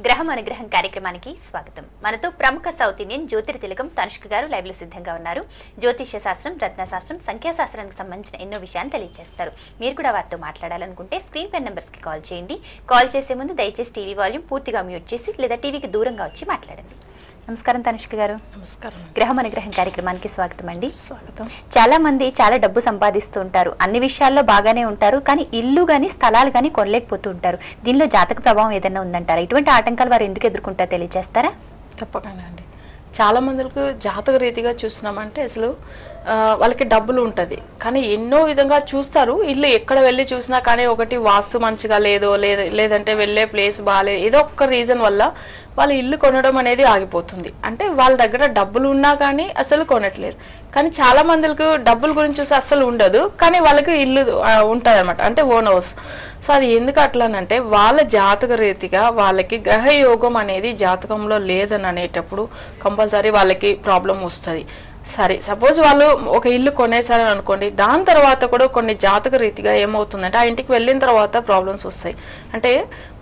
గ్రహం అనుగ్రహం కార్యక్రమానికి స్వాగతం. మనతో ప్రముఖ సౌత్ ఇండియన్ జ్యోతిర్తిలకం తనుష్క గారు లైవ్ లో సిద్ధంగా ఉన్నారు. జ్యోతిష్య శాస్త్రం, రత్నశాస్త్రం, సంఖ్యాశాస్త్రానికి సంబంధించిన ఎన్నో విషయాలు తెలియజేస్తారు. మీరు కూడా వారితో మాట్లాడాలనుకుంటే స్క్రీన్ పై నెంబర్స్ కి కాల్ చేయండి. కాల్ చేసే ముందు దయచేసి టీవీ వాల్యూమ్ పూర్తిగా మ్యూట్ చేసి లేదా టీవీకి దూరంగా వచ్చి మాట్లాడండి. నమస్కారం తనుష్క గారు. నమస్కారం. గ్రహం అనుగ్రహం కార్యక్రమానికి స్వాగతం అండి. స్వాగతం. చాలా మంది చాలా డబ్బు సంపాదిస్తూ ఉంటారు, అన్ని విషయాల్లో బాగానే ఉంటారు, కానీ ఇల్లు గాని స్థలాలు గాని కొనలేకపోతూ ఉంటారు. దీనిలో జాతక ప్రభావం ఏదైనా ఉందంటారా? ఇటువంటి ఆటంకాలు వారు ఎందుకు ఎదుర్కొంటారో తెలియజేస్తారా? తప్పకుండా అండి. చాలా మందికి జాతక రీతిగా చూసినామంటే అసలు వాళ్ళకి డబ్బులు ఉంటుంది, కానీ ఎన్నో విధంగా చూస్తారు. ఇల్లు ఎక్కడ వెళ్ళి చూసినా కానీ ఒకటి వాస్తు మంచిగా లేదంటే వెళ్ళే ప్లేస్ బాగాలేదు, ఏదో ఒక్క రీజన్ వల్ల వాళ్ళు ఇల్లు కొనడం అనేది ఆగిపోతుంది. అంటే వాళ్ళ దగ్గర డబ్బులు ఉన్నా కానీ అసలు కొనట్లేదు. కానీ చాలా మందికి డబ్బుల గురించి చూసి అస్సలు ఉండదు, కానీ వాళ్ళకి ఇల్లు ఉంటుంది అనమాట, అంటే ఓన్ హౌస్. సో అది ఎందుకు అట్లానంటే వాళ్ళ జాతక రీతిగా వాళ్ళకి గ్రహ యోగం అనేది జాతకంలో లేదని అనేటప్పుడు కంపల్సరీ వాళ్ళకి ప్రాబ్లం వస్తుంది. సరే, సపోజ్ వాళ్ళు ఒక ఇల్లు కొనేసారని అనుకోండి, దాని తర్వాత కూడా కొన్ని జాతక రీతిగా ఏమవుతుందంటే ఆ ఇంటికి వెళ్ళిన తర్వాత ప్రాబ్లమ్స్ వస్తాయి. అంటే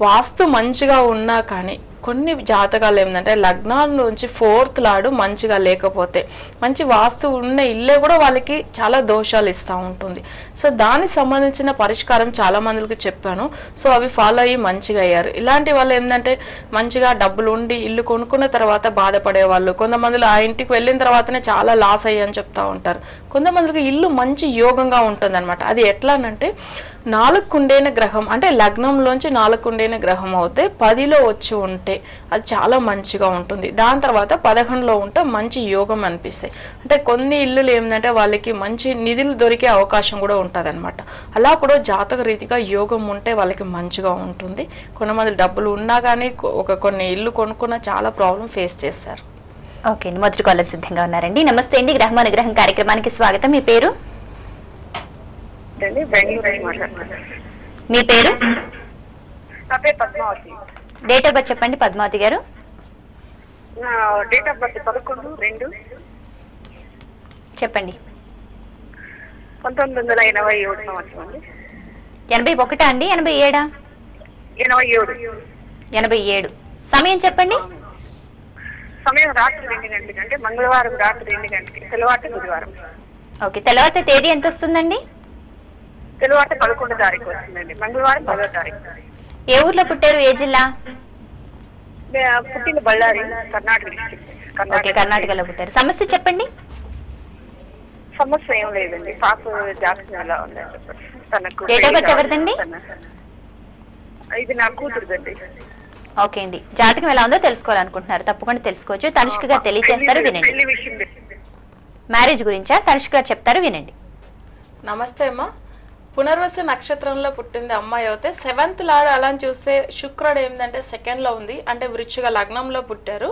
వాస్తు మంచిగా ఉన్నా కానీ కొన్ని జాతకాలు ఏంటంటే లగ్నాల నుంచి 4th లార్డ్ మంచిగా లేకపోతే మంచి వాస్తు ఉన్న ఇల్లే కూడా వాళ్ళకి చాలా దోషాలు ఇస్తూ ఉంటుంది. సో దానికి సంబంధించిన పరిష్కారం చాలా మందికి చెప్పాను. సో అవి ఫాలో అయ్యి మంచిగా అయ్యారు. ఇలాంటి వాళ్ళు ఏంటంటే మంచిగా డబ్బులు ఉండి ఇల్లు కొనుక్కున్న తర్వాత బాధపడే వాళ్ళు, కొంతమందిలో ఆ ఇంటికి వెళ్ళిన తర్వాతనే చాలా లాస్ అయ్యని చెప్తా ఉంటారు. కొంతమందికి ఇల్లు మంచి యోగంగా ఉంటుంది అనమాట. అది ఎట్లానంటే 4 కుండైన గ్రహం, అంటే లగ్నంలోంచి 4 కుండైన గ్రహం అవుతే 10లో వచ్చి ఉంటే అది చాలా మంచిగా ఉంటుంది. దాని తర్వాత 11లో ఉంటే మంచి యోగం అనిపిస్తాయి. అంటే కొన్ని ఇల్లులు ఏంటంటే వాళ్ళకి మంచి నిధులు దొరికే అవకాశం కూడా ఉంటుంది అనమాట. అలా కూడా జాతక రీతిగా యోగం ఉంటే వాళ్ళకి మంచిగా ఉంటుంది. కొంతమంది డబ్బులు ఉన్నా కానీ కొన్ని ఇల్లు కొనుక్కున్న చాలా ప్రాబ్లం ఫేస్ చేస్తారు. ఓకే అండి, మొదటి కాలర్ సిద్ధంగా ఉన్నారండి. నమస్తే అండి, గ్రహం అనుగ్రహం కార్యక్రమానికి స్వాగతం. మీ పేరు? మీ పేరు? డేట్ ఆఫ్ బర్త్ చెప్పండి పద్మావతి గారు. డేట్ ఆఫ్ బర్త్ 11/2 చెప్పండి. 1987 సంవత్సరం అండి. 81 అండి? 87? 87. సమయం చెప్పండి. సమయం రాత్రి 2 గంటలకి, అంటే మంగళవారం రాత్రి 2 గంటలకి, తెల్లవారు బుధవారం. ఓకే, తెల్లవారితే తేదీ ఎంత వస్తుందండి? తెల్లవారు 11వ తారీఖు వస్తుందండి, మంగళవారం 10వ తారీఖు. ఏ ఊర్లో పుట్టారు? ఏ జిల్లా? పుట్టిన బళ్ళారి, కర్ణాటక డిస్ట్రిక్ట్. ఓకే, కర్ణాటకలో పుట్టారు. సమస్య చెప్పండి. సమస్య ఏం లేదండి, పాప జాతకం ఎలా ఉందని చెప్పండి. తనకు డేట్ ఆఫ్ బర్త్ ఎవరిదండి? ఇది నా కూతురుదండి. ఓకే అండి, జాతకం ఎలా ఉందో తెలుసుకోవాలనుకుంటున్నారు, తప్పకుండా తెలుసుకోవచ్చు. తనుష్క గారు తెలియజేస్తారు, వినండి. మ్యారేజ్ గురించా? తనుష్క గారు చెప్తారు, వినండి. నమస్తే అమ్మా. పునర్వసు నక్షత్రంలో పుట్టింది అమ్మాయి అయితే 7th లార్డ్ అలా చూస్తే శుక్రుడు ఏంటంటే 2nd లో ఉంది, అంటే వృశ్చిక లగ్నంలో పుట్టారు.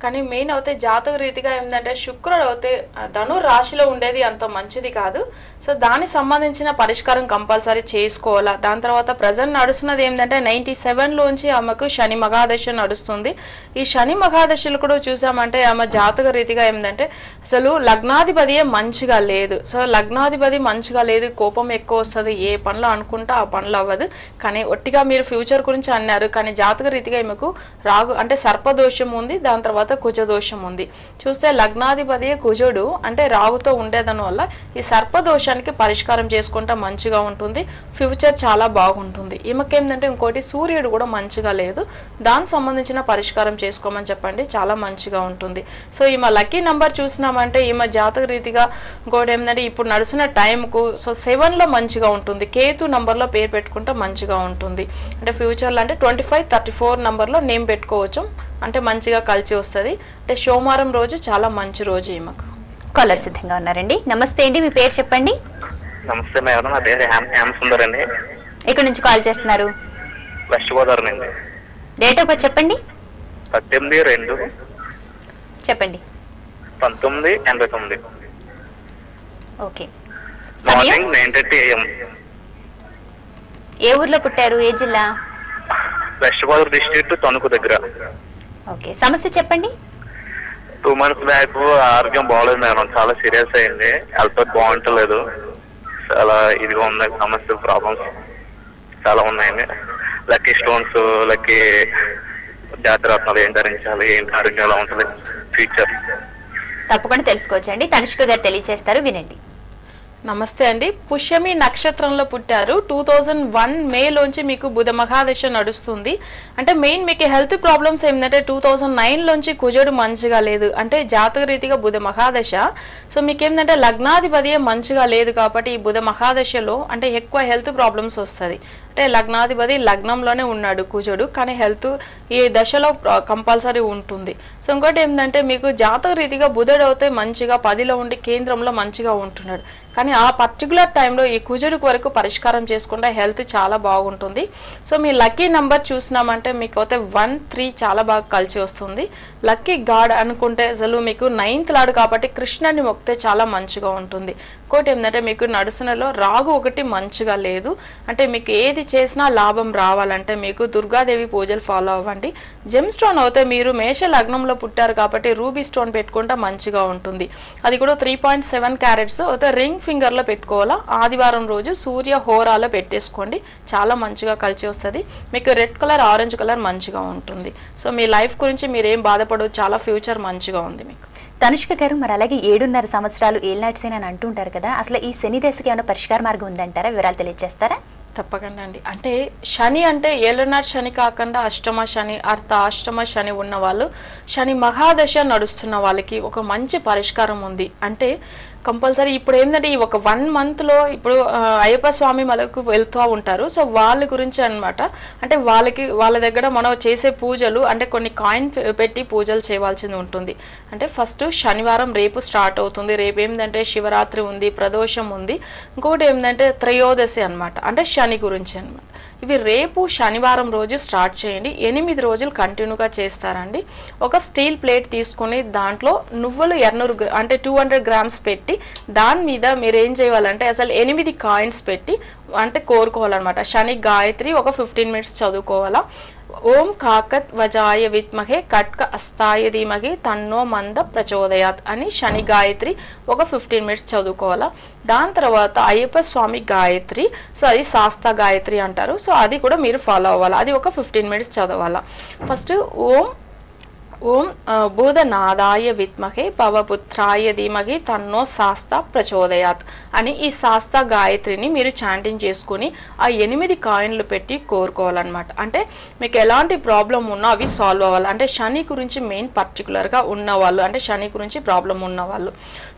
కానీ మెయిన్ అయితే జాతక రీతిగా ఏంటంటే శుక్రుడు అయితే ధను రాశిలో ఉండేది అంత మంచిది కాదు. సో దానికి సంబంధించిన పరిష్కారం కంపల్సరీ చేసుకోవాలా. దాని తర్వాత ప్రజెంట్ నడుస్తున్నది ఏంటంటే 97లోంచి ఆమెకు శని మహాదశ నడుస్తుంది. ఈ శని మహాదశలు కూడా చూసామంటే ఆమె జాతక రీతిగా ఏంటంటే అసలు లగ్నాధిపతియే మంచిగా లేదు. సో లగ్నాధిపతి మంచిగా లేదు, కోపం ఎక్కువ వస్తుంది, ఏ పనులు అనుకుంటా ఆ పనులు అవ్వదు. కానీ ఒట్టిగా మీరు ఫ్యూచర్ గురించి అన్నారు, కానీ జాతక రీతిగా ఈమెకు రాగు అంటే సర్పదోషం ఉంది, దాని తర్వాత కుజదోషం ఉంది. చూస్తే లగ్నాధిపతి కుజుడు అంటే రాగుతో ఉండేదాని వల్ల ఈ సర్పదోషానికి పరిష్కారం చేసుకుంటే మంచిగా ఉంటుంది, ఫ్యూచర్ చాలా బాగుంటుంది. ఈమెకేంటంటే ఇంకోటి సూర్యుడు కూడా మంచిగా లేదు, దానికి సంబంధించిన పరిష్కారం చేసుకోమని చెప్పండి, చాలా మంచిగా ఉంటుంది. సో ఈమె లక్కీ నెంబర్ చూసినామంటే ఈమె జాతక రీతిగా ఇంకోటి ఏంటంటే ఇప్పుడు నడుస్తున్న టైంకు సో 7లో మంచిగా ఉంటుంది. కేతు నంబర్లో పేరు పెట్టుకుంటే మంచిగా ఉంటుంది. అంటే ఫ్యూచర్లో అంటే 25, 34 నంబర్లో నేమ్ పెట్టుకోవచ్చు, అంటే మంచిగా కలిసి వస్తుంది. అంటే సోమవారం రోజు చాలా మంచి రోజు ఈమెకు. కాలర్ సిద్ధంగా ఉన్నారండి. నమస్తే అండి, మీ పేరు చెప్పండి. నమస్తే మేడం, నా పేరు హేమ సుందర్ అండి. ఎక్కడి నుంచి కాల్ చేస్తున్నారు? వెస్ట్ గోదావరి నుండి. డేట్ ఆఫ్ బర్త్ చెప్పండి. 18/2 చెప్పండి. 1989. Okay, morning 9:30 AM. ఏ ఊర్లో పుట్టారు? ఏ జిల్లా? వెస్ట్ గోదావరి డిస్ట్రిక్ట్, తణుకు దగ్గర. ఓకే, సమస్య చెప్పండి. 2 months బ్యాక్ ఆరోగ్యం బాగోలేదు మేడం, చాలా సీరియస్ అయింది, హెల్త్ బాగుంటలేదు, చాలా ఇదిగా ఉంది, సమస్య ప్రాబ్లమ్స్ చాలా ఉన్నాయండి. లక్కీ స్టోన్స్, లక్కీ జాతరత్నాలు ఏం ధరించాలి, ఏంటి ఆరోగ్యం ఎలా ఉంటుంది ఫ్యూచర్? తప్పకుండా తెలుసుకోవచ్చండి. తనుష్క గారు తెలియజేస్తారు, వినండి. నమస్తే అండి. పుష్యమి నక్షత్రంలో పుట్టారు. 2001 మేలోంచి మీకు బుధ మహాదశ నడుస్తుంది. అంటే మెయిన్ మీకు హెల్త్ ప్రాబ్లమ్స్ ఏంటంటే 2009 లోంచి కుజుడు మంచిగా లేదు, అంటే జాతక రీతిగా బుధ మహాదశ. సో మీకు ఏంటంటే లగ్నాధిపతి మంచిగా లేదు కాబట్టి ఈ బుధ మహాదశలో అంటే ఎక్కువ హెల్త్ ప్రాబ్లమ్స్ వస్తుంది. అంటే లగ్నాధిపతి లగ్నంలోనే ఉన్నాడు కుజుడు, కానీ హెల్త్ ఈ దశలో కంపల్సరీ ఉంటుంది. సో ఇంకోటి ఏంటంటే మీకు జాతక రీతిగా బుధుడు అయితే మంచిగా 10లో ఉండి కేంద్రంలో మంచిగా ఉంటున్నాడు, కానీ ఆ పర్టికులర్ టైంలో ఈ కుజుడికి వరకు పరిష్కారం చేసుకుంటే హెల్త్ చాలా బాగుంటుంది. సో మీ లక్కీ నెంబర్ చూసినామంటే మీకు అయితే 1, 3 చాలా బాగా కలిసి వస్తుంది. లక్కీ గాడ్ అనుకుంటే అసలు మీకు 9th లాడు కాబట్టి కృష్ణుని మొక్కితే చాలా మంచిగా ఉంటుంది. ఇంకోటి ఏంటంటే మీకు నడుసునలో రాగు ఒకటి మంచిగా లేదు, అంటే మీకు ఏది చేసినా లాభం రావాలంటే మీకు దుర్గాదేవి పూజలు ఫాలో అవ్వండి. జెమ్ స్టోన్ అయితే మీరు మేష లగ్నంలో పుట్టారు కాబట్టి రూబీ స్టోన్ పెట్టుకుంటే మంచిగా ఉంటుంది. అది కూడా 3.7 క్యారెట్స్ అయితే రింగ్ ఫింగర్ లో పెట్టుకోవాలా. ఆదివారం రోజు సూర్య హోరాలో పెట్టేసుకోండి, చాలా మంచిగా కలిసి వస్తుంది. మీకు రెడ్ కలర్, ఆరెంజ్ కలర్ మంచిగా ఉంటుంది. సో మీ లైఫ్ గురించి మీరు ఏం బాధపడదు, చాలా ఫ్యూచర్ మంచిగా ఉంది మీకు. తనుష్క గారు, మరి అలాగే 7.5 సంవత్సరాలు ఏళ్ళనాటి శని అని అంటుంటారు కదా, అసలు ఈ శని దశకి ఏమైనా పరిష్కార మార్గం ఉందంటారా? వివరాలు తెలియజేస్తారా? తప్పకుండా అండి. అంటే శని అంటే ఏళ్ళనాటి శని కాకుండా అష్టమ శని, అష్టమ శని ఉన్న వాళ్ళు, శని మహాదశ నడుస్తున్న వాళ్ళకి ఒక మంచి పరిష్కారం ఉంది. అంటే కంపల్సరీ ఇప్పుడు ఏంటంటే ఈ ఒక 1 monthలో ఇప్పుడు అయ్యప్ప స్వామి మనకు వెళ్తూ ఉంటారు. సో వాళ్ళ గురించి అనమాట. అంటే వాళ్ళ దగ్గర మనం చేసే పూజలు అంటే కొన్ని కాయిన్ పెట్టి పూజలు చేయవలసింది ఉంటుంది. అంటే ఫస్ట్ శనివారం రేపు స్టార్ట్ అవుతుంది. రేపు ఏంటంటే శివరాత్రి ఉంది, ప్రదోషం ఉంది, ఇంకొకటి ఏంటంటే త్రయోదశి అనమాట, అంటే శని గురించి అనమాట. ఇవి రేపు శనివారం రోజు స్టార్ట్ చేయండి. 8 రోజులు కంటిన్యూగా చేస్తారండి. ఒక స్టీల్ ప్లేట్ తీసుకుని దాంట్లో నువ్వులు 200 అంటే 200 grams పెట్టి దాని మీద మీరు ఏం చేయాలంటే అసలు 8 కాయిన్స్ పెట్టి అంటే కోరుకోవాలన్నమాట. శని గాయత్రి ఒక 15 minutes చదువుకోవాలా. ఓం కాకత్ వజాయ విద్మహే కట్క అస్తాయ ధీమహి తన్నో మంద ప్రచోదయాత్ అని శని గాయత్రి ఒక 15 minutes చదువుకోవాలా. దాని తర్వాత అయ్యప్ప స్వామి గాయత్రి, సో అది శాస్త్ర గాయత్రి అంటారు. సో అది కూడా మీరు ఫాలో అవ్వాలి. అది ఒక 15 minutes చదవాలా. ఫస్ట్ ఓం బోధనాదాయ విద్మహే పవపుత్రాయ ధీమహి తన్నో శాస్త్ర ప్రచోదయాత్ అని ఈ శాస్త్ర గాయత్రిని మీరు చాంటింగ్ చేసుకుని ఆ 8 కాయిన్లు పెట్టి కోరుకోవాలన్నమాట. అంటే మీకు ఎలాంటి ప్రాబ్లం ఉన్నా అవి సాల్వ్ అవ్వాలి. అంటే శని గురించి మెయిన్ పర్టికులర్గా ఉన్నవాళ్ళు, అంటే శని గురించి ప్రాబ్లం ఉన్నవాళ్ళు,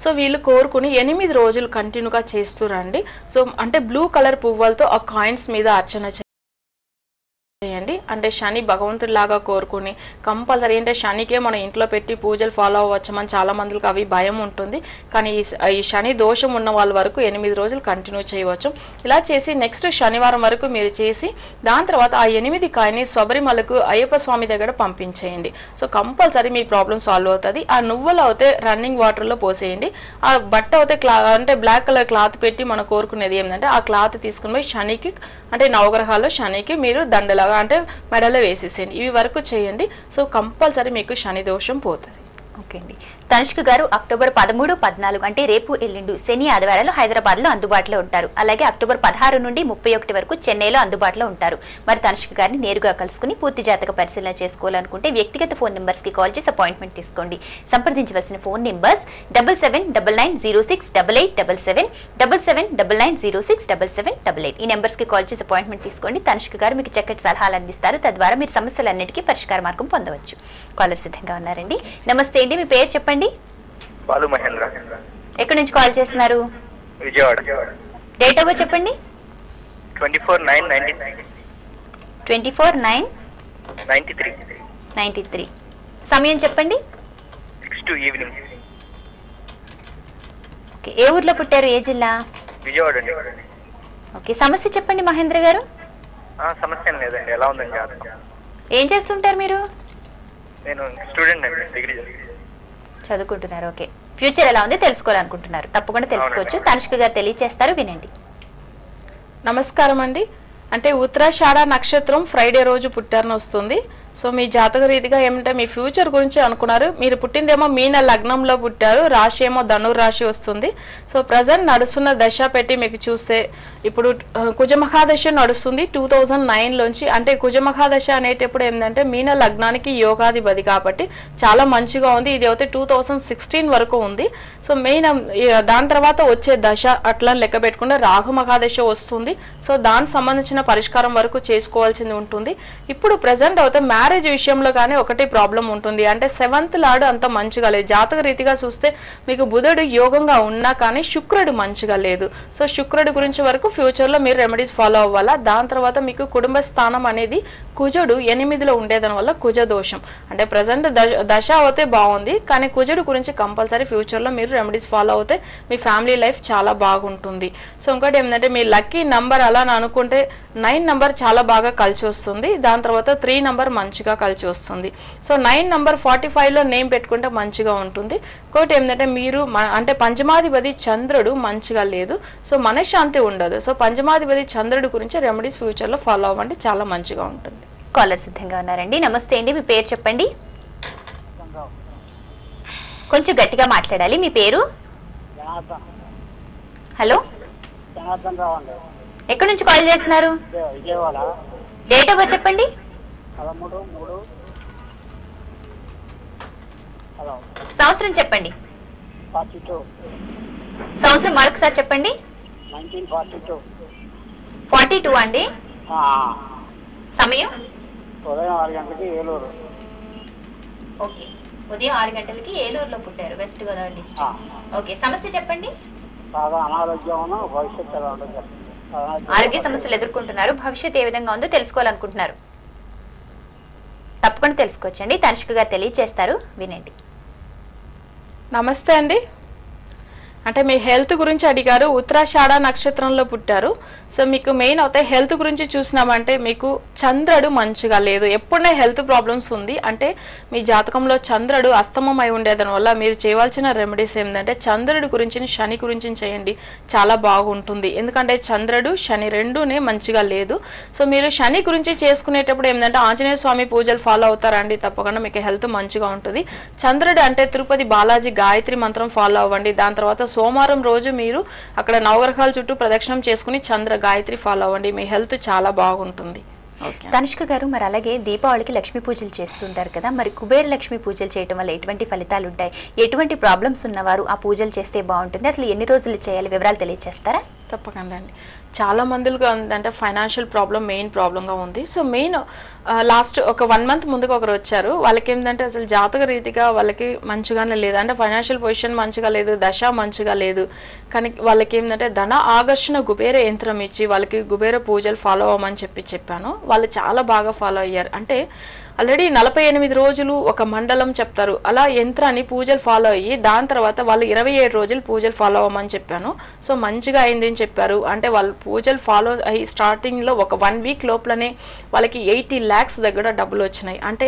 సో వీళ్ళు కోరుకుని 8 రోజులు కంటిన్యూగా చేస్తూ రండి. సో అంటే బ్లూ కలర్ పువ్వులతో ఆ కాయిన్స్ మీద అర్చన చేయండి. అంటే శని భగవంతుడిలాగా కోరుకుని కంపల్సరీ అంటే శనికే మనం ఇంట్లో పెట్టి పూజలు ఫాలో అవ్వచ్చమని చాలా మందికి అవి భయం ఉంటుంది, కానీ ఈ శని దోషం ఉన్న వాళ్ళ వరకు 8 రోజులు కంటిన్యూ చేయవచ్చు. ఇలా చేసి నెక్స్ట్ శనివారం వరకు మీరు చేసి దాని తర్వాత ఆ 8 కాయని శబరిమలకు అయ్యప్ప స్వామి దగ్గర పంపించేయండి. సో కంపల్సరీ మీ ప్రాబ్లం సాల్వ్ అవుతుంది. ఆ నువ్వులు అయితే రన్నింగ్ వాటర్లో పోసేయండి. ఆ బట్ట అయితే అంటే బ్లాక్ కలర్ క్లాత్ పెట్టి మనం కోరుకునేది ఏంటంటే ఆ క్లాత్ తీసుకుని పోయి శనికి అంటే నవగ్రహాల్లో శనికి మీరు దండలాగా అంటే మెడలో వేసేసేయండి. ఇవి వరకు చేయండి. సో కంపల్సరీ మీకు శని దోషం పోతుంది. ఓకే అండి. తనుష్క గారు అక్టోబర్ 13, 14 అంటే రేపు ఎల్లుండు శని ఆదివారాలు హైదరాబాద్ లో అందుబాటులో ఉంటారు. అలాగే అక్టోబర్ 16 నుండి 31 వరకు చెన్నైలో అందుబాటులో ఉంటారు. మరి తనుష్క గారిని నేరుగా కలుసుకుని పూర్తి జాతక పరిశీలన చేసుకోవాలనుకుంటే వ్యక్తిగత ఫోన్ నెంబర్స్ కి కాల్ చేసి అపాయింట్మెంట్ తీసుకోండి. సంప్రదించవలసిన ఫోన్ నెంబర్స్ 7799068877 7799067788. ఈ నెంబర్స్ కి కాల్ చేసి అపాయింట్మెంట్ తీసుకోండి. తనుష్క గారు మీకు చక్కటి సలహాలు అందిస్తారు. తద్వారా మీరు సమస్యలన్నిటికీ పరిష్కార మార్గం పొందవచ్చు. కాలర్ సిద్ధంగా ఉన్నారండి. నమస్తే అండి, మీ పేరు చెప్పండి. బాలు మహేంద్ర. ఎక్కడి నుంచి కాల్ చేస్తున్నారు? విజయవాడ. డేట్ ఆఫ్ బర్త్ చెప్పండి. 24/9/93. 24/9/93. సమయం చెప్పండి. 6 to evening. ఓకే, ఏ ఊర్లో పుట్టారు, ఏ జిల్లా? విజయవాడ అండి. ఓకే, సమస్య చెప్పండి మహేంద్ర గారు. సమస్య లేదండి, ఎలా ఉందండి జాతకం? ఏం చేస్తుంటారు మీరు? నేను స్టూడెంట్ అండి, డిగ్రీ చదువుకుంటున్నారు. ఓకే, ఫ్యూచర్ ఎలా ఉంది తెలుసుకోవాలనుకుంటున్నారు. తప్పకుండా తెలుసుకోవచ్చు. తనుష్క గారు తెలియజేస్తారు, వినండి. నమస్కారం అండి. అంటే ఉత్తరాషాఢ నక్షత్రం ఫ్రైడే రోజు పుట్టారని వస్తుంది. సో మీ జాతక రీతిగా ఏమంటే మీ ఫ్యూచర్ గురించి అనుకున్నారు. మీరు పుట్టిందేమో మీన లగ్నంలో పుట్టారు, రాశి ఏమో ధనుర్ రాశి వస్తుంది. సో ప్రజెంట్ నడుస్తున్న దశ పెట్టి మీకు చూస్తే ఇప్పుడు కుజమహాదశ నడుస్తుంది 2009లోంచి. అంటే కుజమహాదశ అనేటప్పుడు ఏంటంటే మీన లగ్నానికి యోగాధిపతి కాబట్టి చాలా మంచిగా ఉంది. ఇది అయితే 2016 వరకు ఉంది. సో మెయిన్ దాని తర్వాత వచ్చే దశ అట్లా లెక్క పెట్టుకుంటే రాహు మహాదశ వస్తుంది. సో దానికి సంబంధించిన పరిష్కారం వరకు చేసుకోవాల్సింది ఉంటుంది. ఇప్పుడు ప్రజెంట్ అయితే మ్యారేజ్ విషయంలో కానీ ఒకటి ప్రాబ్లం ఉంటుంది. అంటే 7th లార్డ్ అంత మంచిగా లేదు. జాతక రీతిగా చూస్తే మీకు బుధుడు యోగంగా ఉన్నా కానీ శుక్రుడు మంచిగా లేదు. సో శుక్రుడు గురించి వరకు ఫ్యూచర్లో మీరు రెమెడీస్ ఫాలో అవ్వాలా. దాని తర్వాత మీకు కుటుంబ స్థానం అనేది కుజుడు 8లో ఉండేదాని వల్ల కుజ దోషం. అంటే ప్రజెంట్ దశ అయితే బాగుంది కానీ కుజుడు గురించి కంపల్సరీ ఫ్యూచర్లో మీరు రెమెడీస్ ఫాలో అవుతే మీ ఫ్యామిలీ లైఫ్ చాలా బాగుంటుంది. సో ఇంకోటి ఏంటంటే మీ లక్కీ నంబర్ అలా అనుకుంటే 9 నంబర్ చాలా బాగా కలిసి వస్తుంది. దాని తర్వాత 3 నంబర్ మంచిగా కలిసి వస్తుంది. సో 9 నంబర్ 45లో నేమ్ పెట్టుకుంటే మంచిగా ఉంటుంది. ఇంకోటి ఏంటంటే మీరు అంటే పంచమాధిపతి చంద్రుడు మంచిగా లేదు. సో మనశ్శాంతి ఉండదు. సో పంచమాధిపతి చంద్రుడు గురించి రెమెడీస్ ఫ్యూచర్లో ఫాలో అవ్వండి, చాలా మంచిగా ఉంటుంది. కాలర్ సిద్ధంగా ఉన్నారండి. నమస్తే అండి, మీ పేరు చెప్పండి. కొంచెం గట్టిగా మాట్లాడాలి. మీ పేరు? హలో, ఎక్కడి నుంచి కాల్ చేస్తున్నారు? డేట్ ఆఫ్ బర్త్ చెప్పండి. సంవత్సరం చెప్పండి. సంవత్సరం మరొకసారి చెప్పండి. 42 అండి. సమయం ఉదయం 6 గంటలకి ఏలూరు. ఓకే, ఉదయం 6 గంటలకి ఏలూరులో పుట్టారు, వెస్ట్ గోదావరి డిస్ట్రిక్ట్. ఓకే, సమస్య చెప్పండి. అనారోగ్యం, భవిష్యత్తు ఎలా ఉంటుంది? ఆరోగ్య సమస్యలు ఎదుర్కొంటున్నారు, భవిష్యత్తు ఏ విధంగా ఉందో తెలుసుకోవాలనుకుంటున్నారు. తప్పకుండా తెలుసుకోవచ్చండి, తనిష్క గారు తెలియజేస్తారు, వినండి. నమస్తే అండి. అంటే మీ హెల్త్ గురించి అడిగారు. ఉత్తరాషాఢ నక్షత్రంలో పుట్టారు. సో మీకు మెయిన్ అయితే హెల్త్ గురించి చూసినామంటే మీకు చంద్రుడు మంచిగా లేదు, ఎప్పుడైనా హెల్త్ ప్రాబ్లమ్స్ ఉంది. అంటే మీ జాతకంలో చంద్రుడు అస్తమం అయి ఉండేదాని వల్ల మీరు చేయవలసిన రెమెడీస్ ఏంటంటే చంద్రుడి గురించి శని గురించి చేయండి, చాలా బాగుంటుంది. ఎందుకంటే చంద్రుడు శని రెండునే మంచిగా లేదు. సో మీరు శని గురించి చేసుకునేటప్పుడు ఏంటంటే ఆంజనేయ స్వామి పూజలు ఫాలో అవుతారండి, తప్పకుండా మీకు హెల్త్ మంచిగా ఉంటుంది. చంద్రుడు అంటే తిరుపతి బాలాజీ గాయత్రి మంత్రం ఫాలో అవ్వండి. దాని తర్వాత సోమవారం రోజు మీరు అక్కడ నవగ్రహాల చుట్టూ ప్రదక్షిణం చేసుకుని చంద్ర గాయత్రి ఫాలో అవ్వండి, మీ హెల్త్ చాలా బాగుంటుంది. తనిష్క గారు, మరి అలాగే దీపావళికి లక్ష్మీ పూజలు చేస్తుంటారు కదా, మరి కుబేర లక్ష్మీ పూజలు చేయడం వల్ల ఎటువంటి ఫలితాలు ఉంటాయి? ఎటువంటి ప్రాబ్లమ్స్ ఉన్నవారు ఆ పూజలు చేస్తే బాగుంటుంది? అసలు ఎన్ని రోజులు చేయాలి? వివరాలు తెలియజేస్తారా? తప్పకుండా అండి. చాలా మందికి అంటే ఫైనాన్షియల్ ప్రాబ్లం మెయిన్ ప్రాబ్లంగా ఉంది. సో మెయిన్ లాస్ట్ ఒక 1 మంత్ ముందుకు ఒకరు వచ్చారు. వాళ్ళకి ఏంటంటే అసలు జాతక రీతిగా వాళ్ళకి మంచిగానే లేదు, అంటే ఫైనాన్షియల్ పొజిషన్ మంచిగా లేదు, దశ మంచిగా లేదు. కానీ వాళ్ళకి ఏంటంటే ధన ఆకర్షణ కుబేర యంత్రం ఇచ్చి వాళ్ళకి కుబేర పూజలు ఫాలో అవ్వమని చెప్పాను. వాళ్ళు చాలా బాగా ఫాలో అయ్యారు. అంటే ఆల్రెడీ 48 రోజులు ఒక మండలం చెప్తారు, అలా యంత్రాన్ని పూజలు ఫాలో అయ్యి దాని తర్వాత వాళ్ళు 27 రోజులు పూజలు ఫాలో అవ్వమని చెప్పాను. సో మంచిగా అయింది అని చెప్పారు. అంటే వాళ్ళు పూజలు ఫాలో అయ్యి స్టార్టింగ్లో ఒక 1 వీక్ లోపలనే వాళ్ళకి 80 lakhs దగ్గర డబ్బులు వచ్చినాయి. అంటే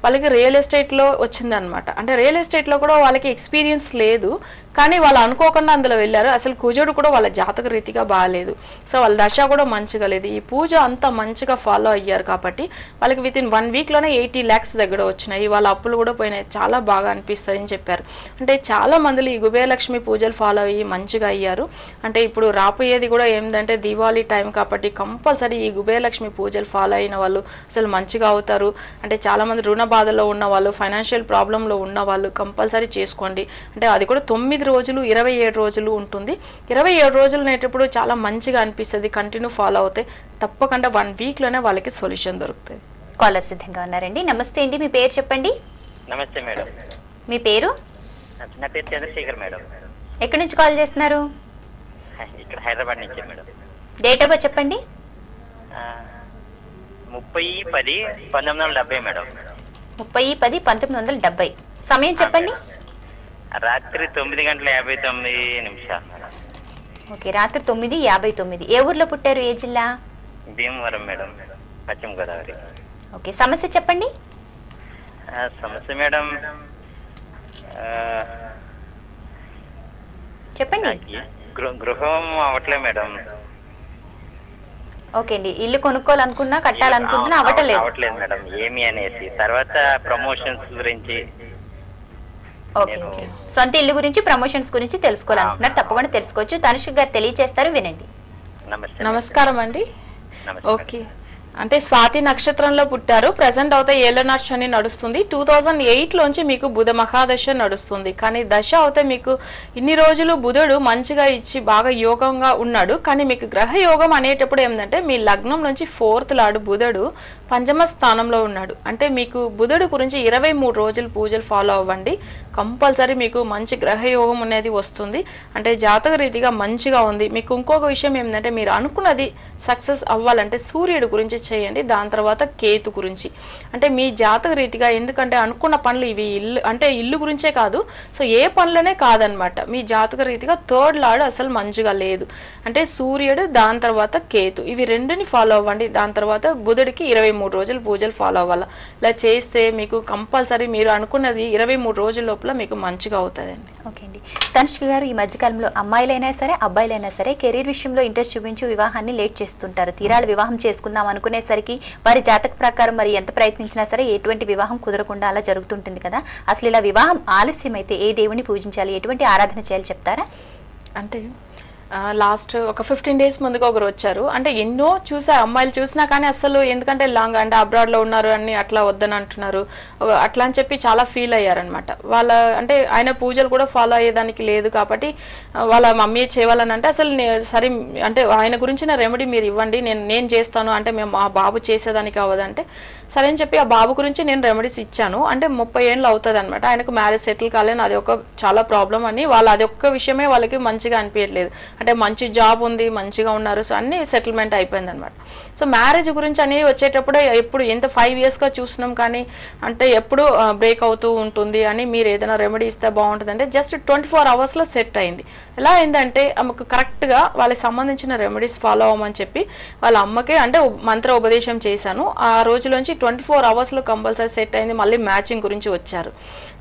వాళ్ళకి రియల్ ఎస్టేట్లో వచ్చిందనమాట. అంటే రియల్ ఎస్టేట్లో కూడా వాళ్ళకి ఎక్స్పీరియన్స్ లేదు, కానీ వాళ్ళు అనుకోకుండా అందులో వెళ్ళారు. అసలు కుజుడు కూడా వాళ్ళ జాతక రీతిగా బాగాలేదు. సో వాళ్ళ దశ కూడా మంచిగా లేదు. ఈ పూజ అంతా మంచిగా ఫాలో అయ్యారు కాబట్టి వాళ్ళకి వితిన్ 1 వీక్లోనే 80 lakhs దగ్గర వచ్చినాయి. వాళ్ళ అప్పులు కూడా పోయినాయి, చాలా బాగా అనిపిస్తుంది అని చెప్పారు. అంటే చాలా మంది ఈ కుబేరలక్ష్మి పూజలు ఫాలో అయ్యి మంచిగా అయ్యారు. అంటే ఇప్పుడు రాబోయేది కూడా ఏంటంటే దీవాళీ టైం కాబట్టి కంపల్సరీ ఈ కుబేరలక్ష్మి పూజలు ఫాలో అయిన వాళ్ళు అసలు మంచిగా అవుతారు. అంటే చాలా మంది రుణ బాధలో ఉన్న వాళ్ళు, ఫైనాన్షియల్ ప్రాబ్లంలో ఉన్న వాళ్ళు కంపల్సరీ చేసుకోండి. అంటే అది కూడా 9 రోజులు 27 రోజులు ఉంటుంది. 27 రోజులు అనేటప్పుడు చాలా మంచిగా అనిపిస్తుంది. కంటిన్యూ ఫాలో అవుతే తప్పకుండా 1 వీక్లోనే వాళ్ళకి సొల్యూషన్ దొరుకుతుంది. కాలర్ సిద్ధంగా ఉన్నారండి. నమస్తే అండి, మీ పేరు చెప్పండి. నమస్తే మేడం. మీ పేరు? నా పేరు చంద్రశేఖర్ మేడం. ఎక్కడి నుంచి కాల్ చేస్తున్నారు? ఇక్కడ హైదరాబాద్ నుంచి మేడం. డేట్ ఆఫ్ బర్త్ చెప్పండి. 30/10/1970 మేడం. 30/10/1970. సమయం చెప్పండి. రాత్రి 9:59 ఓకే, రాత్రి 9:59. ఏ ఊర్లో పుట్టారు? ఏ జిల్లా? భీమవరం మేడం, పశ్చిమ గోదావరి. ఓకే, సమస్య చెప్పండి. సమస్య మేడం చెప్పండి. గృహం అవట్లే మేడం. ఓకే అండి, ఇల్లు కొనుక్కోవాలనుకున్నా కట్టాలనుకుంటున్నా అవ్వట్లేదు. అవ్వట్లేదు మేడం ఏమి అనేసి. తర్వాత ప్రమోషన్స్ గురించి ఓకే ఓకే, సొంత ఇల్లు గురించి ప్రమోషన్స్ గురించి తెలుసుకోవాలనుకుంటున్నారు, తప్పకుండా తెలుసుకోవచ్చు. తనుష్ గారు తెలియజేస్తారు, వినండి. నమస్కారం అండి. నమస్తే. ఓకే, అంటే స్వాతి నక్షత్రంలో పుట్టారు. ప్రజెంట్ అవుతే ఏలనాడు శని నడుస్తుంది. 2008 లోంచి మీకు బుధ మహాదశ నడుస్తుంది. కానీ దశ అవుతే మీకు ఇన్ని రోజులు బుధుడు మంచిగా ఇచ్చి బాగా యోగంగా ఉన్నాడు. కానీ మీకు గ్రహ యోగం అనేటప్పుడు ఏంటంటే మీ లగ్నం నుంచి 4th లాడు బుధుడు పంచమ స్థానంలో ఉన్నాడు. అంటే మీకు బుధుడు గురించి 23 రోజులు పూజలు ఫాలో అవ్వండి, కంపల్సరీ మీకు మంచి గ్రహ యోగం అనేది వస్తుంది. అంటే జాతక రీతిగా మంచిగా ఉంది. మీకు ఇంకొక విషయం ఏంటంటే మీరు అనుకున్నది సక్సెస్ అవ్వాలంటే సూర్యుడు గురించి చేయండి, దాని తర్వాత కేతు గురించి. అంటే మీ జాతక రీతిగా, ఎందుకంటే అనుకున్న పనులు ఇవి ఇల్లు గురించే కాదు, సో ఏ పనులనే కాదనమాట. మీ జాతక రీతిగా 3rd లార్డ్ అసలు మంచిగా లేదు. అంటే సూర్యుడు, దాని తర్వాత కేతు, ఇవి రెండుని ఫాలో అవ్వండి. దాని తర్వాత బుధుడికి 23 రోజులు పూజలు ఫాలో అవ్వాలి. ఇలా చేస్తే మీకు కంపల్సరీ మీరు అనుకున్నది 23 రోజుల లోపల మీకు మంచిగా అవుతుందండి. ఓకే అండి, తనుష్క గారు ఈ మధ్యకాలంలో అమ్మాయిలైనా సరే అబ్బాయిలైనా సరే కెరీర్ విషయంలో ఇంట్రెస్ట్ చూపించి వివాహాన్ని లేట్ చేస్తుంటారు. తీరాలు వివాహం చేసుకుందాం అనుకునేసరికి వారి జాతక ప్రకారం మరి ఎంత ప్రయత్నించినా సరే ఎటువంటి వివాహం కుదరకుండా అలా జరుగుతుంటుంది కదా. అసలు ఇలా వివాహం ఆలస్యం అయితే ఏ దేవుని పూజించాలి, ఎటువంటి ఆరాధన చేయాలి చెప్తారా? అంటే లాస్ట్ ఒక 15 days ముందుగా ఒకరు వచ్చారు. అంటే ఎన్నో చూసా, అమ్మాయిలు చూసినా కానీ అసలు ఎందుకంటే లాంగ్ అంటే అబ్రాడ్లో ఉన్నారు అని అట్లా వద్దని అంటున్నారు, అట్లా అని చెప్పి చాలా ఫీల్ అయ్యారనమాట. వాళ్ళ అంటే ఆయన పూజలు కూడా ఫాలో అయ్యేదానికి లేదు కాబట్టి వాళ్ళ మమ్మీ చేయాలని అంటే అసలు సరే అంటే ఆయన గురించిన రెమెడీ మీరు ఇవ్వండి, నేను చేస్తాను అంటే మేము మా బాబు చేసేదానికి అవ్వదంటే సరే అని చెప్పి ఆ బాబు గురించి నేను రెమెడీస్ ఇచ్చాను. అంటే 30 ఏళ్ళు అవుతుంది అనమాట, ఆయనకు మ్యారేజ్ సెటిల్ కాలేని అది ఒక చాలా ప్రాబ్లం అని వాళ్ళు అది ఒక్క విషయమే వాళ్ళకి మంచిగా అనిపించట్లేదు. అంటే మంచి జాబ్ ఉంది, మంచిగా ఉన్నారు, సో అన్ని సెటిల్మెంట్ అయిపోయింది అనమాట. సో మ్యారేజ్ గురించి అని వచ్చేటప్పుడే ఎప్పుడు ఎంత 5 yearsగా చూస్తున్నాం కానీ అంటే ఎప్పుడు బ్రేక్ అవుతూ ఉంటుంది అని మీరు ఏదైనా రెమెడీ ఇస్తే బాగుంటుంది అంటే జస్ట్ 24 hours సెట్ అయింది. ఎలా అయిందంటే ఆమెకు కరెక్ట్గా వాళ్ళకి సంబంధించిన రెమెడీస్ ఫాలో అవ్వమని చెప్పి వాళ్ళ అమ్మకి అంటే మంత్ర ఉపదేశం చేశాను. ఆ రోజులోంచి 24 hours కంపల్సరీ సెట్ అయింది. మళ్ళీ మ్యాచింగ్ గురించి వచ్చారు.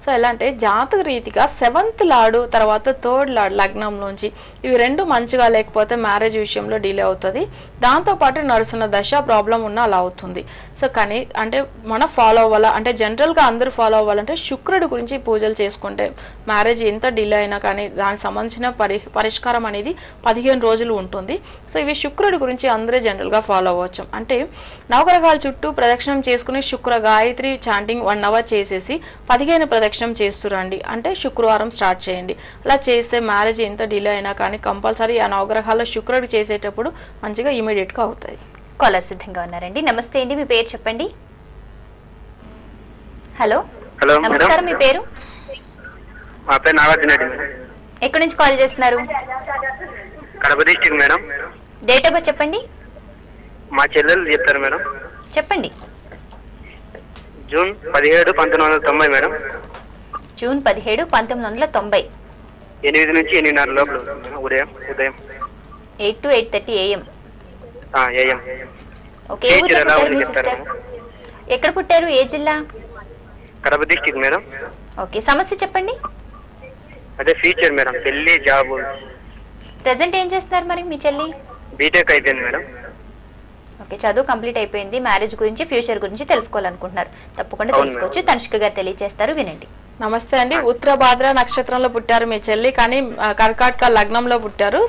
సో ఎలా అంటే జాతక రీతిగా 7th లార్డు తర్వాత 3rd లార్డ్ లగ్నంలోంచి ఇవి రెండు మంచిగా లేకపోతే మ్యారేజ్ విషయంలో డిలే అవుతుంది. దాంతోపాటు నడుస్తున్న దశ ప్రాబ్లం ఉన్న అలా అవుతుంది. సో కానీ అంటే మనం ఫాలో అవ్వాలా అంటే జనరల్గా అందరూ ఫాలో అవ్వాలంటే శుక్రుడు గురించి పూజలు చేసుకుంటే మ్యారేజ్ ఎంత డిలే అయినా కానీ దానికి సంబంధించిన పరిష్కారం అనేది 15 రోజులు ఉంటుంది. సో ఇవి శుక్రుడి గురించి అందరూ జనరల్గా ఫాలో అవ్వచ్చు. అంటే నవగ్రహాల చుట్టూ ప్రదక్షిణం చేసుకుని శుక్ర గాయత్రి చాంటింగ్ 1 hour చేసేసి 15 ప్రదక్షిణం చేస్తురండి. అంటే శుక్రవారం స్టార్ట్ చేయండి. అలా చేస్తే మ్యారేజ్ ఎంత డిలే అయినా కానీ కంపల్సరీ ఆ నవగ్రహాల్లో శుక్రుడు చేసేటప్పుడు మంచిగా ఇమీడియట్గా అవుతుంది. కాలర్ సిద్ధంగా ఉన్నారండి. నమస్తే అండి, మీ పేరు చెప్పండి. హలో హలో నమస్కారం, మీ పేరు? మా పేరు నాగార్జున రెడ్డి. ఎక్కడి నుంచి కాల్ చేస్తున్నారు? Kadapa district madam. Date of birth చెప్పండి. మా చెల్లెలు చెప్తారు మేడం. చెప్పండి. June 17, 1990 madam. జూన్ 17, 1990. 8 నుంచి 8:30 లోపల ఉదయం 8 to 8:30 AM. AM. ఓకే, ఏ ఊర్లో పుట్టారు మీ సిస్టర్? ఎక్కడ పుట్టారు, ఏ జిల్లా? Kadapa district madam. ఓకే, సమస్య చెప్పండి. అదే ఫ్యూచర్ మేడం, పెళ్లి జాబ్. ప్రెసెంట్ ఏం చేస్తున్నారు మరి మీ చెల్లి? బీటెక్ అయిపోయింది మేడం. ఓకే, చదువు కంప్లీట్ అయిపోయింది. మ్యారేజ్ గురించి ఫ్యూచర్ గురించి తెలుసుకోవాలనుకుంటున్నారు, తప్పకుండా తెలుసుకోవచ్చు. తనుష్క గారు తెలియజేస్తారు, వినండి. నమస్తే అండి. ఉత్తరభాద్ర నక్షత్రంలో పుట్టారు మీ చెల్లి, కానీ కర్కాటక లగ్నంలో పుట్టారు.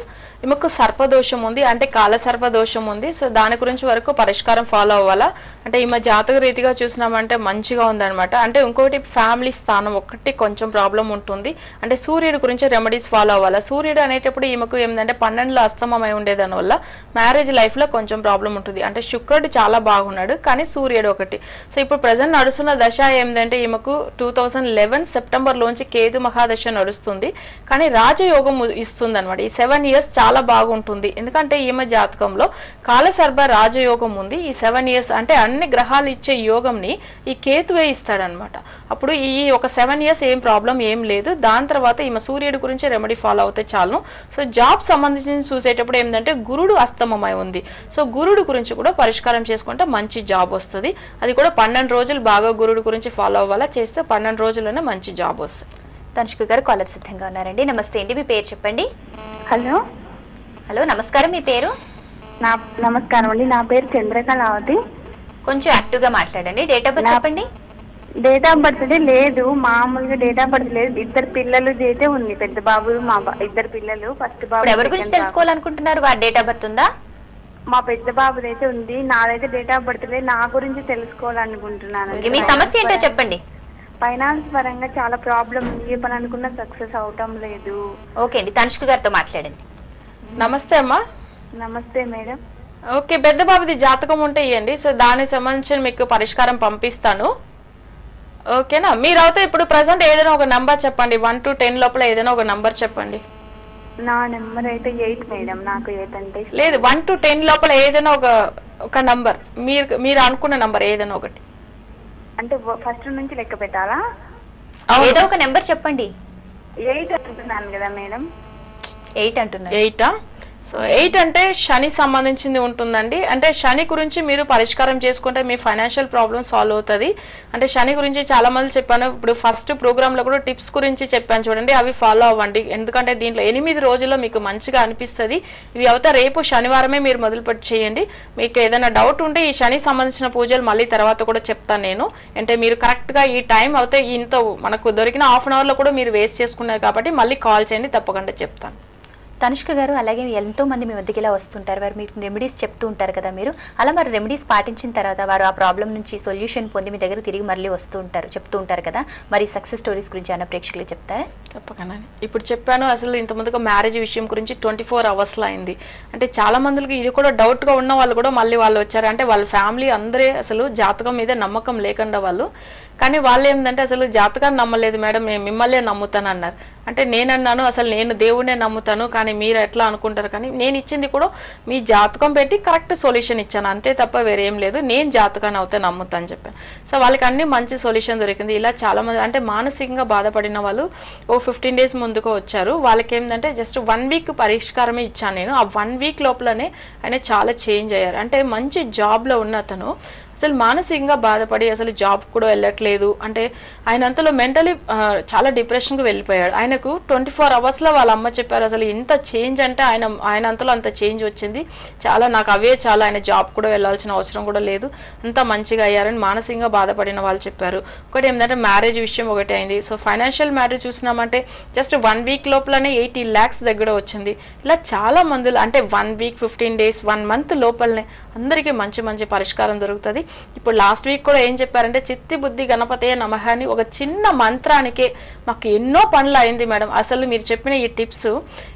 ఈమెకు సర్పదోషం ఉంది, అంటే కాల సర్పదోషం ఉంది. సో దాని గురించి వరకు పరిష్కారం ఫాలో అవ్వాలా. అంటే ఈమె జాతక రీతిగా చూసినామంటే మంచిగా ఉందన్నమాట. అంటే ఇంకోటి ఫ్యామిలీ స్థానం ఒకటి కొంచెం ప్రాబ్లం ఉంటుంది. అంటే సూర్యుడి గురించి రెమెడీస్ ఫాలో అవ్వాలా. సూర్యుడు అనేటప్పుడు ఈమెకు ఏంటంటే 12లో అస్తమమై ఉండేదాని వల్ల మ్యారేజ్ లైఫ్లో కొంచెం ప్రాబ్లం ఉంటుంది. అంటే శుక్రుడు చాలా బాగున్నాడు, కానీ సూర్యుడు ఒకటి. సో ఇప్పుడు ప్రజెంట్ నడుస్తున్న దశ ఏంటంటే ఈమెకు 2011 సెప్టెంబర్లోంచి కేతు మహాదశ నడుస్తుంది, కానీ రాజయోగం ఇస్తుంది అనమాట. ఈ 7 years చాలా బాగుంటుంది. ఎందుకంటే ఈమె జాతకంలో కాలసర్ప రాజయోగం ఉంది. ఈ 7 years అంటే అన్ని గ్రహాలు ఇచ్చే యోగంని ఈ కేతువే ఇస్తాడనమాట. అప్పుడు ఈ ఒక 7 years ఏం ప్రాబ్లం ఏం లేదు. దాని తర్వాత ఈమె సూర్యుడి గురించి రెమెడీ ఫాలో అవుతే చాలు. సో జాబ్ సంబంధించి చూసేటప్పుడు ఏంటంటే గురుడు అస్తమమై ఉంది. సో గురుడు గురించి కూడా పరిష్కారం చేసుకుంటే మంచి జాబ్ వస్తుంది. అది కూడా 12 రోజులు బాగా గురుడు గురించి ఫాలో అవ్వాలా. చేస్తే 12 రోజుల్లోనే మంచి జాబ్ వస్తుంది. తనుష్క గారు కాలర్ సిద్ధంగా ఉన్నారండి. నమస్తే అండి, మీ పేరు చెప్పండి. హలో హలో నమస్కారం, మీ పేరు? నమస్కారం అండి. నా పేరు చంద్రకళావతి. కొంచెం యాక్టివ్ గా మాట్లాడండి. డేట్ ఆఫ్ బర్త్ చెప్పండి. డేట్ ఆఫ్ బర్త్ లేదు, మామూలుగా డేట్ ఆఫ్ బర్త్ లేదు. ఇద్దరు పిల్లలు అయితే ఉంది, పెద్ద బాబు ఇద్దరు పిల్లలు. ఫస్ట్ బాబు ఎవరి గురించి తెలుసుకోవాలనుకుంటున్నారు? వారి డేట్ ఆఫ్ బర్త్ ఉందా? మా పెద్ద బాబుది అయితే ఉంది, నాదైతే డేట్ ఆఫ్ బర్త్ లేదు. నా గురించి తెలుసుకోవాలనుకుంటున్నాను. మీ సమస్య ఏంటో చెప్పండి. ఫైనాన్స్ పరంగా చాలా ప్రాబ్లం ఉంది, ఏ పని అనుకున్నా సక్సెస్ అవటం లేదు. ఓకే అండి, తనుష్క గారితో మాట్లాడండి. నమస్తే అమ్మా. నమస్తే మేడం. ఓకే, పెద్ద బాబుది జాతకం ఉంటే ఇవ్వండి. సో దానికి సంబంధించి మీకు పరిష్కారం పంపిస్తాను. ఓకేనా? మీరైతే ఇప్పుడు ప్రజెంట్ ఏదైనా ఒక నంబర్ చెప్పండి. 1 to 10 లోపల ఏదైనా ఒక నంబర్ చెప్పండి. నా నెంబర్ అయితే 8 మేడం. నాకు 8 అంటే లేదు, 1 to 10 లోపల ఏదైనా ఒక నంబర్, మీరు అనుకున్న నంబర్ ఏదైనా ఒకటి. అంటే ఫస్ట్ నుంచి లెక్క పెట్టాలా? ఏదో ఒక నెంబర్ చెప్పండి. 8 అంటున్నాను కదా మేడం. 8 అంటున్నారు. 8ఆ? సో 8 అంటే శని సంబంధించింది ఉంటుందండి. అంటే శని గురించి మీరు పరిష్కారం చేసుకుంటే మీ ఫైనాన్షియల్ ప్రాబ్లమ్ సాల్వ్ అవుతుంది. అంటే శని గురించి చాలా మంది చెప్పాను. ఇప్పుడు ఫస్ట్ ప్రోగ్రామ్ లో కూడా టిప్స్ గురించి చెప్పాను చూడండి, అవి ఫాలో అవ్వండి. ఎందుకంటే దీంట్లో 8 రోజుల్లో మీకు మంచిగా అనిపిస్తుంది. ఇవి అవుతా రేపు శనివారమే మీరు మొదలుపెట్టి చేయండి. మీకు ఏదైనా డౌట్ ఉంటే ఈ శని సంబంధించిన పూజలు మళ్ళీ తర్వాత కూడా చెప్తాను నేను. అంటే మీరు కరెక్ట్ గా ఈ టైం అవుతే ఇంత మనకు దొరికిన హాఫ్ అన్ అవర్ లో కూడా మీరు వేస్ట్ చేసుకున్నారు కాబట్టి మళ్ళీ కాల్ చేయండి, తప్పకుండా చెప్తాను. తనుష్క గారు, అలాగే ఎంతో మంది మీ వద్దకు ఇలా వస్తుంటారు, వారు మీకు రెమెడీస్ చెప్తూ ఉంటారు కదా మీరు. అలా మరి రెమెడీస్ పాటించిన తర్వాత వారు ఆ ప్రాబ్లం నుంచి సొల్యూషన్ పొంది మీ దగ్గర తిరిగి మళ్ళీ వస్తూ ఉంటారు, చెప్తూ ఉంటారు కదా. మరి సక్సెస్ స్టోరీస్ గురించి అన్న ప్రేక్షకులు చెప్తారా? తప్పకుండా. ఇప్పుడు చెప్పాను అసలు ఇంతమందికి మ్యారేజ్ విషయం గురించి 24 అవర్స్లో అయింది. అంటే చాలా మందికి ఇది కూడా డౌట్గా ఉన్న వాళ్ళు కూడా మళ్ళీ వాళ్ళు వచ్చారు. అంటే వాళ్ళ ఫ్యామిలీ అందరే అసలు జాతకం మీద నమ్మకం లేకుండా వాళ్ళు, కానీ వాళ్ళు ఏంటంటే అసలు జాతకాన్ని నమ్మలేదు మేడం, నేను మిమ్మల్నే నమ్ముతాను అన్నారు. అంటే నేనన్నాను అసలు నేను దేవుడినే నమ్ముతాను, కానీ మీరు ఎట్లా అనుకుంటారు, కానీ నేను ఇచ్చింది కూడా మీ జాతకం పెట్టి కరెక్ట్ సొల్యూషన్ ఇచ్చాను, అంతే తప్ప వేరేం లేదు. నేను జాతకాన్ని అవుతే నమ్ముతాను చెప్పాను. సో వాళ్ళకి అన్ని మంచి సొల్యూషన్ దొరికింది. ఇలా చాలా మంది అంటే మానసికంగా బాధపడిన వాళ్ళు 15 days ముందుకు వచ్చారు. వాళ్ళకి ఏంటంటే జస్ట్ 1 week పరిష్కారమే ఇచ్చాను నేను. ఆ 1 week లోపలనే ఆయన చాలా చేంజ్ అయ్యారు. అంటే మంచి జాబ్లో ఉన్న అతను అసలు మానసికంగా బాధపడి అసలు జాబ్ కూడా వెళ్ళట్లేదు. అంటే ఆయన అంతలో మెంటలీ చాలా డిప్రెషన్కి వెళ్ళిపోయాడు. ఆయనకు 24 అవర్స్లో వాళ్ళ అమ్మ చెప్పారు అసలు ఇంత చేంజ్ అంటే ఆయన అంతలో అంత చేంజ్ వచ్చింది, చాలా నాకు అవే చాలా, ఆయన జాబ్ కూడా వెళ్ళాల్సిన అవసరం కూడా లేదు, అంత మంచిగా అయ్యారని మానసికంగా బాధపడిన వాళ్ళు చెప్పారు. ఒకటి ఏంటంటే మ్యారేజ్ విషయం ఒకటి అయింది. సో ఫైనాన్షియల్ మ్యారేజ్ చూసినామంటే జస్ట్ 1 week లోపలనే 80 lakhs దగ్గర వచ్చింది. ఇలా చాలా మందులు అంటే 1 week 15 days 1 month లోపలనే అందరికీ మంచి మంచి పరిష్కారం దొరుకుతుంది. ఇప్పుడు లాస్ట్ వీక్ కూడా ఏం చెప్పారంటే చిత్తి బుద్ధి గణపతయ నమః అని ఒక చిన్న మంత్రానికే మాకు ఎన్నో పనులు అయింది మేడం. అసలు మీరు చెప్పిన ఈ టిప్స్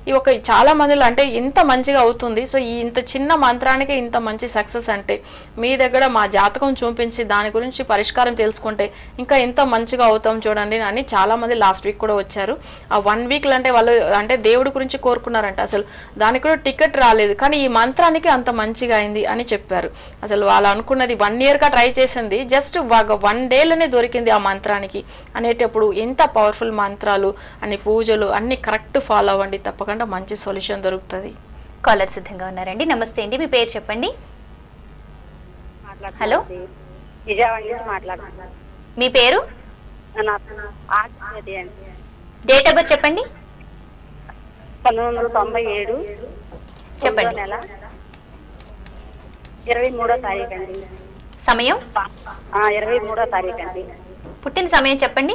ఈ ఒక చాలా మందిలో అంటే ఇంత మంచిగా అవుతుంది. సో ఈ ఇంత చిన్న మంత్రానికే ఇంత మంచి సక్సెస్ అంటే మీ దగ్గర మా జాతకం చూపించి దాని గురించి పరిష్కారం తెలుసుకుంటే ఇంకా ఎంత మంచిగా అవుతాం చూడండి అని చాలా మంది లాస్ట్ వీక్ కూడా వచ్చారు. ఆ 1 week అంటే వాళ్ళు అంటే దేవుడి గురించి కోరుకున్నారంట, అసలు దానికి కూడా టికెట్ రాలేదు, కానీ ఈ మంత్రానికి అంత మంచిగా అయింది అని చెప్పారు. అసలు వాళ్ళు అనుకున్నది 1 year ట్రై చేసింది, జస్ట్ 1 dayలోనే దొరికింది ఆ మంత్రానికి అనేటప్పుడు ఎంత పవర్ఫుల్ మంత్రాలు అన్ని పూజలు అన్ని కరెక్ట్ ఫాలో అవ్వండి, తప్పకుండా మంచి సొల్యూషన్ దొరుకుతుంది. కాలర్ సిద్ధంగా ఉన్నారండి. నమస్తే అండి, మీ పేరు చెప్పండి. హలో, మీ పేరు? డేట్ ఆఫ్ బర్త్ చెప్పండి. 1997 చెప్పండి. 23వ తారీఖు అండి. సమయం? 23వ తారీఖు అండి. పుట్టిన సమయం చెప్పండి.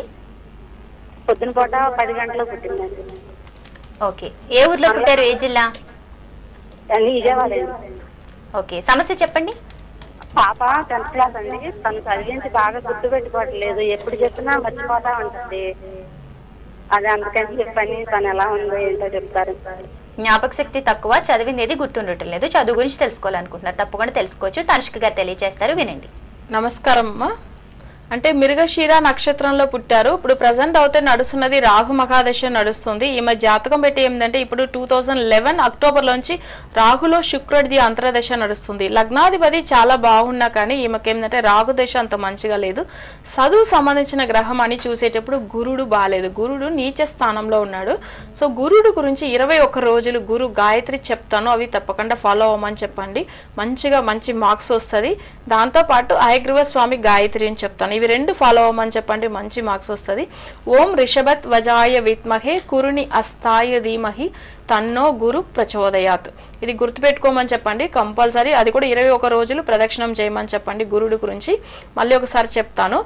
పొద్దున పూట 10 గంటలకు పుట్టిందండి. ఓకే, ఏ ఊర్లో పుట్టారు, ఏ జిల్లా? విజయవాడ. ఓకే, సమస్య చెప్పండి. పాప 10th క్లాస్ అండి. తను చదివించి బాగా గుర్తు పెట్టుకోవట్లేదు, ఎప్పుడు చెప్పినా మర్చిపోతా ఉంటుంది. అది అందుకని చెప్పని తను ఎలా ఉందో ఏంటో చెప్తారు. జ్ఞాపక శక్తి తక్కువ, చదివింది ఏది గుర్తుండటం లేదు, చదువు గురించి తెలుసుకోవాలనుకుంటున్నారు, తప్పకుండా తెలుసుకోవచ్చు. తనుష్క గారు తెలియజేస్తారు, వినండి. నమస్కారం అమ్మా. అంటే మిరుగశీర నక్షత్రంలో పుట్టారు. ఇప్పుడు ప్రజెంట్ అయితే నడుస్తున్నది రాహు మహాదశ నడుస్తుంది. ఈమె జాతకం పెట్టి ఏంటంటే ఇప్పుడు 2011 అక్టోబర్లోంచి రాహులో శుక్రుడిది అంతరదశ నడుస్తుంది. లగ్నాధిపతి చాలా బాగున్నా కానీ ఈమెకి ఏంటంటే రాహు దశ అంత మంచిగా లేదు. చదువు సంబంధించిన గ్రహం అని చూసేటప్పుడు గురుడు బాగాలేదు, గురుడు నీచ స్థానంలో ఉన్నాడు. సో గురుడు గురించి 21 రోజులు గురు గాయత్రి చెప్తాను, అవి తప్పకుండా ఫాలో అవ్వమని చెప్పండి, మంచిగా మంచి మార్క్స్ వస్తుంది. దాంతోపాటు హయగ్రీవ స్వామి గాయత్రి అని చెప్తాను, ఇవి 2 ఫాలో అవ్వమని చెప్పండి, మంచి మార్క్స్ వస్తుంది. ఓం రిషభత్ వజాయ విద్మహే కురుని అస్తాయ ధీమహి తన్నో గురు ప్రచోదయాత్. ఇది గుర్తుపెట్టుకోమని చెప్పండి కంపల్సరీ. అది కూడా 21 రోజులు ప్రదక్షిణం చేయమని చెప్పండి గురుడు గురించి. మళ్ళీ ఒకసారి చెప్తాను.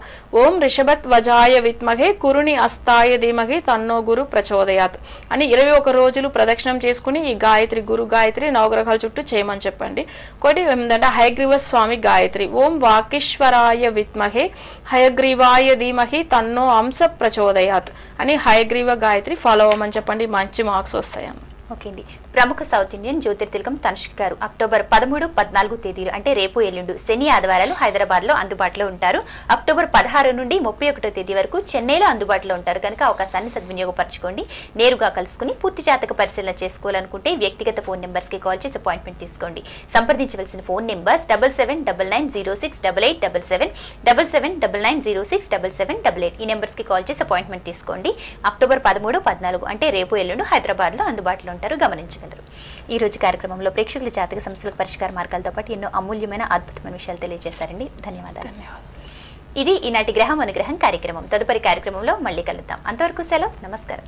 ఓం రిషభత్ వజాయ విద్మహే కురుని అస్తాయ ధీమహి తన్నో గురు ప్రచోదయాత్ అని 21 రోజులు ప్రదక్షిణం చేసుకుని ఈ గాయత్రి గురు గాయత్రి నవగ్రహాల చుట్టూ చేయమని చెప్పండి. ఒకటి ఏంటంటే హయగ్రీవ స్వామి గాయత్రి. ఓం వాకిశ్వరాయ విద్మహే హయగ్రీవాయ ధీమహి తన్నో అంశ ప్రచోదయాత్ అని హయగ్రీవ గాయత్రి ఫాలో అవ్వమని చెప్పండి. మంచి మార్క్స్ వస్తాయని. ఓకే అండి. ప్రముఖ సౌత్ ఇండియన్ జ్యోతిర్తిలకం తనుష్క గారు అక్టోబర్ 13, 14 తేదీలు అంటే రేపు ఎల్లుండు శని ఆదివారాలు హైదరాబాద్ లో అందుబాటులో ఉంటారు. అక్టోబర్ 16 నుండి 31 తేదీ వరకు చెన్నైలో అందుబాటులో ఉంటారు కనుక అవకాశాన్ని సద్వినియోగపరచుకోండి. నేరుగా కలుసుకుని పూర్తి జాతక పరిశీలన చేసుకోవాలనుకుంటే వ్యక్తిగత ఫోన్ నెంబర్స్ కి కాల్ చేసి అపాయింట్మెంట్ తీసుకోండి. సంప్రదించవలసిన ఫోన్ నెంబర్స్ 7799068877 7799067788. ఈ నెంబర్స్ కి కాల్ చేసి అపాయింట్మెంట్ తీసుకోండి. అక్టోబర్ 13, 14 అంటే రేపు ఎల్లుండు హైదరాబాద్ లో అందుబాటులో ఉంటారు, గమనించగలరు. ఈ రోజు కార్యక్రమంలో ప్రేక్షకుల జాతక సమస్యలకు పరిష్కార మార్గాలతో పాటు ఎన్నో అమూల్యమైన అద్భుతమైన విషయాలు తెలియజేశారండి. ధన్యవాదాలు. ఇది ఈనాటి గ్రహం అనుగ్రహం కార్యక్రమం. తదుపరి కార్యక్రమంలో మళ్ళీ కలుద్దాం. అంతవరకు సెలవు. నమస్కారం.